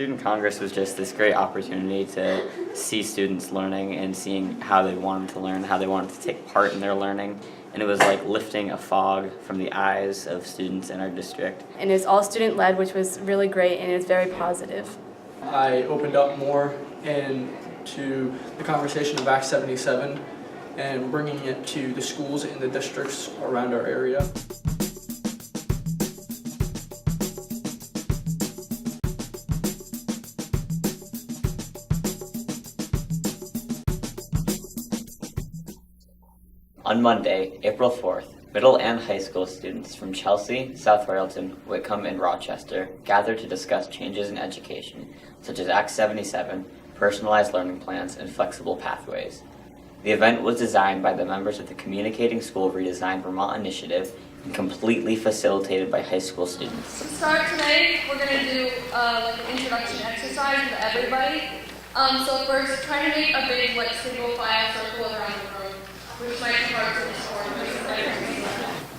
Student Congress was just this great opportunity to see students learning and seeing how they wanted to learn, how they wanted to take part in their learning. And it was like lifting a fog from the eyes of students in our district. And it was all student-led, which was really great, and it was very positive. I opened up more into the conversation of Act 77 and bringing it to the schools and the districts around our area. On Monday, April 4th, middle and high school students from Chelsea, South Royalton, Whitcomb, and Rochester gathered to discuss changes in education, such as Act 77, personalized learning plans, and flexible pathways. The event was designed by the members of the Communicating School Redesign Vermont initiative and completely facilitated by high school students. To start today, we're going to do like an introduction exercise with everybody. So first, try to make a big single file circle around the room, which might be hard to record.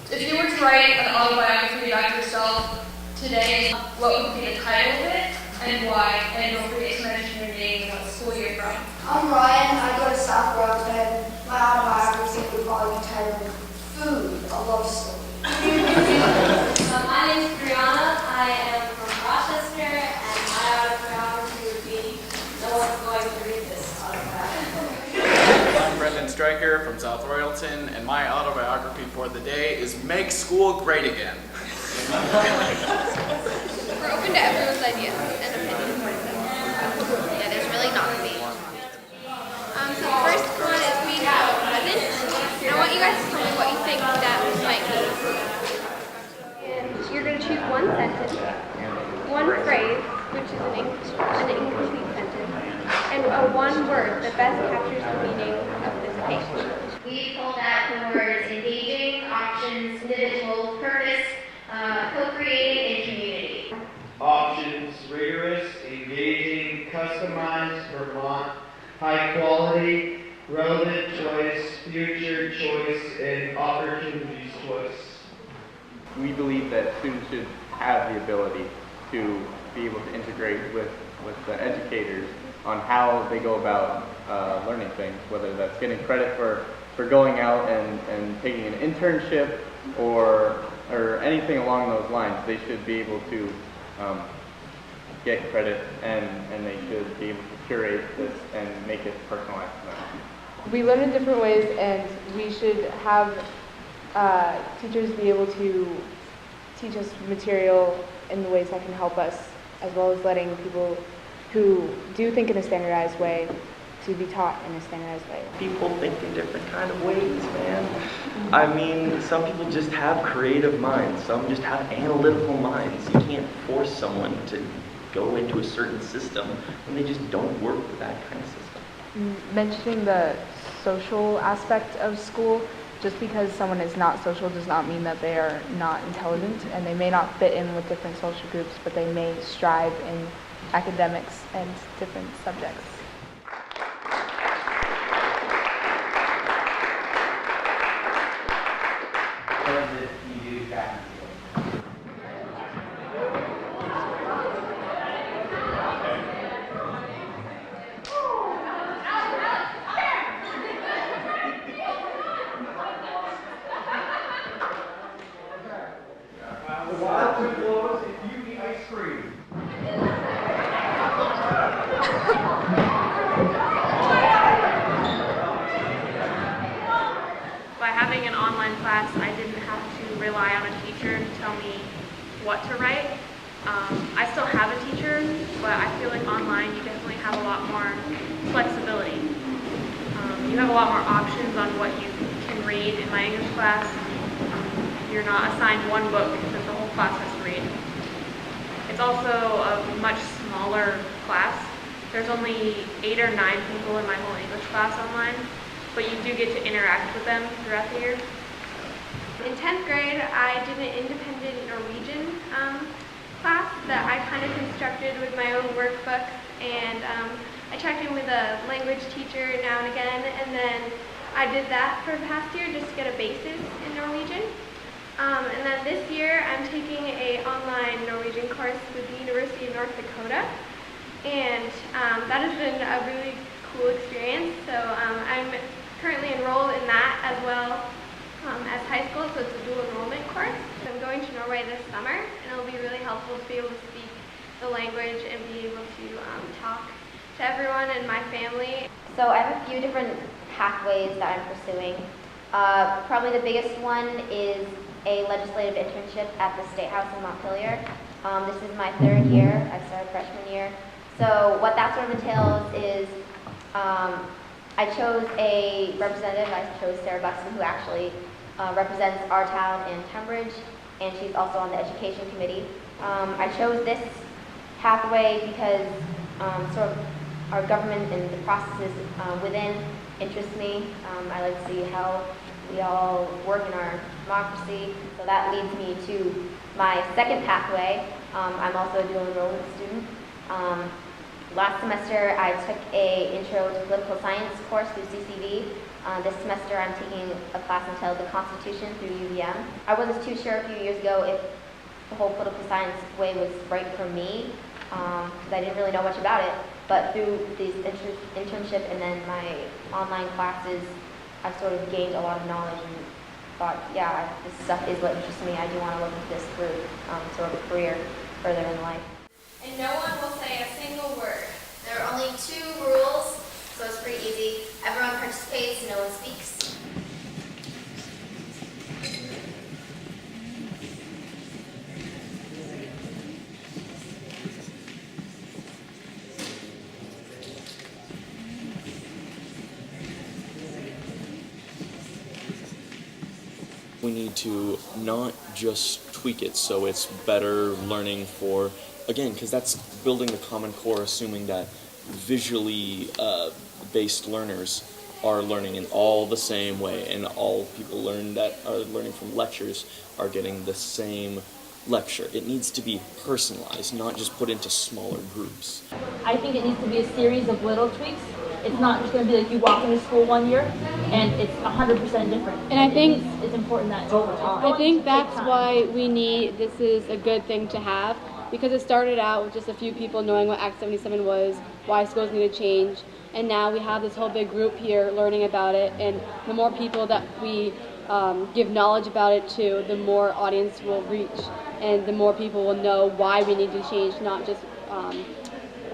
If you were to write an autobiography about yourself today, what would be the title of it and why? And don't forget to mention your name and what school you're from. I'm Ryan. I go to South Royalton. My autobiography would probably be titled Food, a Love Story. My name is Brianna. I am from Rochester, and my autobiography would be No One's Going to Read This Autobiography. I'm Brendan Stryker from South Royalton, and my autobiography for the day is Make School Great Again. We're open to everyone's ideas and opinions. Yeah, there's really not to be. So the first one is being present. And I want you guys to tell me what you think that might be. And you're going to choose one sentence, one phrase, which is an incomplete sentence, and one word that best captures the meaning of this page. We pulled out the words engaging, options, individual, purpose, co-creating, and community. Options: rigorous, engaging, customized, Vermont, high quality, relevant choice, future choice, and opportunities choice. We believe that students should have the ability to be able to integrate with the educators on how they go about learning things, whether that's getting credit for going out and taking an internship or anything along those lines. They should be able to get credit and they should be able to curate this and make it personalized to them. We learn in different ways, and we should have teachers be able to teach us material in the ways that can help us, as well as letting people who do think in a standardized way to be taught in a standardized way. People think in different kind of ways, man. I mean, some people just have creative minds. Some just have analytical minds. You can't force someone to go into a certain system when they just don't work with that kind of system. Mentioning the social aspect of school, just because someone is not social does not mean that they are not intelligent, and they may not fit in with different social groups, but they may strive in academics and different subjects. By having an online class, I didn't have to rely on a teacher to tell me what to write. I still have a teacher, but I feel like online you definitely have a lot more flexibility. You have a lot more options on what you can read. In my English class, you're not assigned one book that the whole class has to read. It's also a much smaller class. There's only 8 or 9 people in my whole English class online, but you do get to interact with them throughout the year. In 10th grade, I did an independent Norwegian class that I kind of constructed with my own workbook, and I checked in with a language teacher now and again, and then I did that for the past year just to get a basis in Norwegian. And then this year, I'm taking an online Norwegian course with the University of North Dakota. and that has been a really cool experience. So I'm currently enrolled in that as well as high school, so it's a dual enrollment course. I'm going to Norway this summer, and it'll be really helpful to be able to speak the language and be able to talk to everyone in my family. So I have a few different pathways that I'm pursuing. Probably the biggest one is a legislative internship at the State House in Montpelier. This is my 3rd year. I started freshman year. So what that sort of entails is I chose a representative. I chose Sarah Buxton, who actually represents our town in Tunbridge, and she's also on the education committee. I chose this pathway because sort of our government and the processes within interest me. I like to see how we all work in our democracy. So that leads me to my second pathway. I'm also a dual enrollment student. Last semester I took a Intro to Political Science course through CCV. This semester I'm taking a class entitled The Constitution through UVM. I wasn't too sure a few years ago if the whole political science way was right for me, because I didn't really know much about it. But through these internship and then my online classes, I've sort of gained a lot of knowledge and thought, yeah, this stuff is what interests me. I do want to look at this through sort of a career further in life. And no one will say a single word. There are only 2 rules, so it's pretty easy. Everyone participates, no one speaks. We need to not just tweak it so it's better learning for, again, because that's building the Common Core, assuming that visually based learners are learning in all the same way, and all people that are learning from lectures are getting the same lecture. It needs to be personalized, not just put into smaller groups. I think it needs to be a series of little tweaks. It's not just going to be like you walk into school one year and it's 100% different. And I think it's important that it's over time. I think that's why this is a good thing to have, because it started out with just a few people knowing what Act 77 was, why schools need to change, and now we have this whole big group here learning about it, and the more people that we give knowledge about it to, the more audience will reach, and the more people will know why we need to change, not just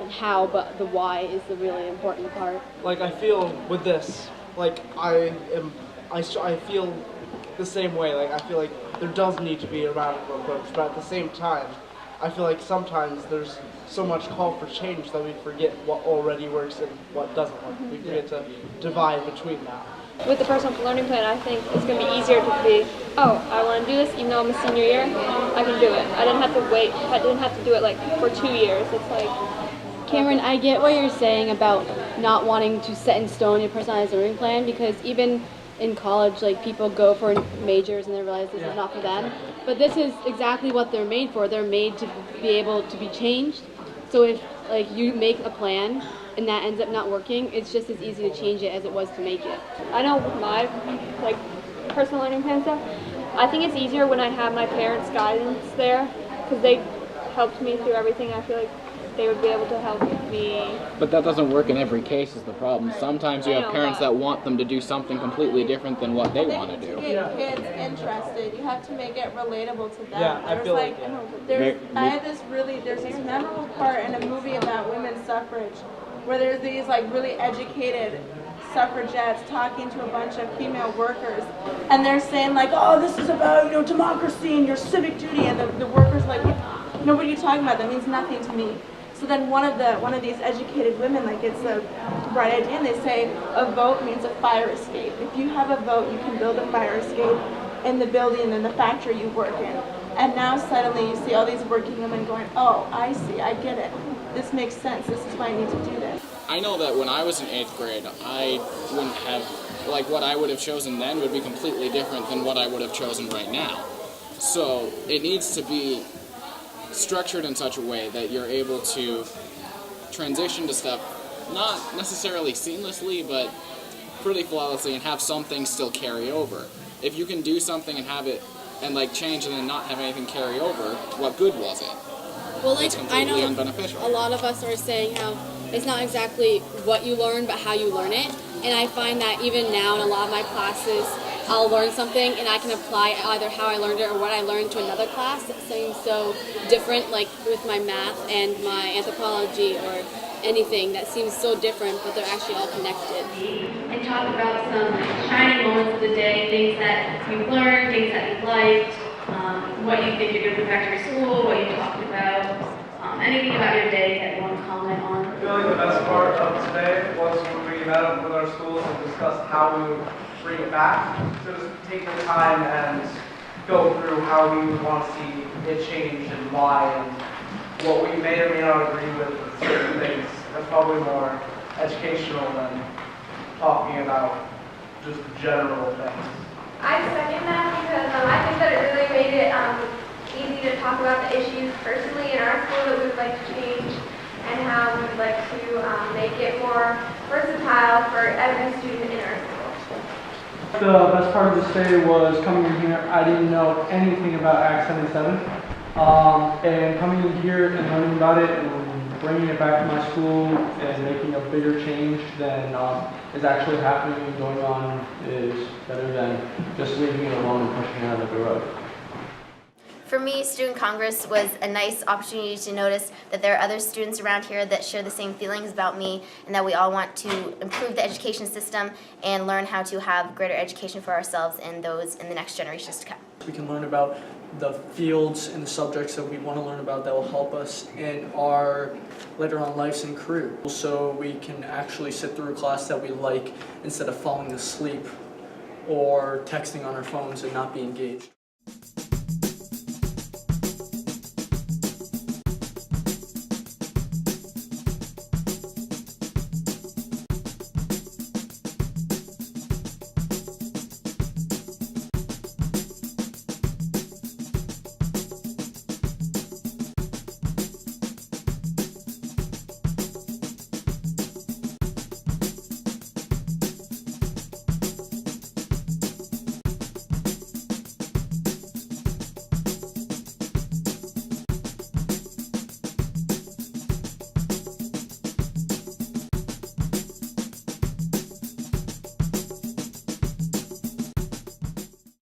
how, but the why is the really important part. Like, I feel with this, like I feel the same way. Like, I feel like there does need to be a radical approach, but at the same time, I feel like sometimes there's so much call for change that we forget what already works and what doesn't work. We forget to divide between that. With the personal learning plan, I think it's going to be easier to be, oh, I want to do this, even though I'm a senior year, I can do it. I didn't have to wait, I didn't have to do it like for 2 years. It's like, Cameron, I get what you're saying about not wanting to set in stone your personalized learning plan, because even in college, like, people go for majors and they realize this is not for them. But this is exactly what they're made for. They're made to be able to be changed. So if, like, you make a plan and that ends up not working, it's just as easy to change it as it was to make it. I know with my, like, personal learning plan stuff, I think it's easier when I have my parents' guidance there, because they helped me through everything. I feel like they would be able to help me. But that doesn't work in every case is the problem. Sometimes you have parents that want them to do something completely different than what they want to do. To get kids interested, you have to make it relatable to them. Yeah, I feel like there's this memorable part in a movie about women's suffrage where there's these like really educated suffragettes talking to a bunch of female workers, and they're saying like, oh, this is about, democracy and your civic duty, and the workers like, no, what are you talking about? That means nothing to me. So then one of these educated women like gets a bright idea, and they say a vote means a fire escape. If you have a vote, you can build a fire escape in the building and the factory you work in. And now suddenly you see all these working women going, oh, I see, I get it. This makes sense. This is why I need to do this. I know that when I was in 8th grade, I wouldn't have, like, what I would have chosen then would be completely different than what I would have chosen right now. So it needs to be structured in such a way that you're able to transition to stuff, not necessarily seamlessly, but pretty flawlessly, and have some things still carry over. If you can do something and have it, and like change and then not have anything carry over, what good was it? Well, like, it's I completely know unbeneficial. a lot of us are saying how it's not exactly what you learn, but how you learn it. And I find that even now in a lot of my classes, I'll learn something and I can apply either how I learned it or what I learned to another class that seems so different, like with my math and my anthropology or anything that seems so different, but they're actually all connected. And talk about some shining moments of the day, things that you learned, things that you liked, what you think you're going to bring back to your school, what you talked about, anything about your day that you want to comment on. I feel like the best part of today was when we met up with our schools and discussed how we would bring it back. So just take the time and go through how we would want to see it change and why, and what we may or may not agree with certain things. That's probably more educational than talking about just general things. I second that because I think that it really made it easy to talk about the issues personally in our school that we would like to change and how we would like to make it more versatile for every student in our school. The best part of this day was coming in here. I didn't know anything about Act 77. And coming in here and learning about it and bringing it back to my school and making a bigger change than is actually happening and going on is better than just leaving it alone and pushing it out of the road. For me, Student Congress was a nice opportunity to notice that there are other students around here that share the same feelings about me and that we all want to improve the education system and learn how to have greater education for ourselves and those in the next generations to come. We can learn about the fields and the subjects that we want to learn about that will help us in our later on lives and career. So we can actually sit through a class that we like instead of falling asleep or texting on our phones and not be engaged.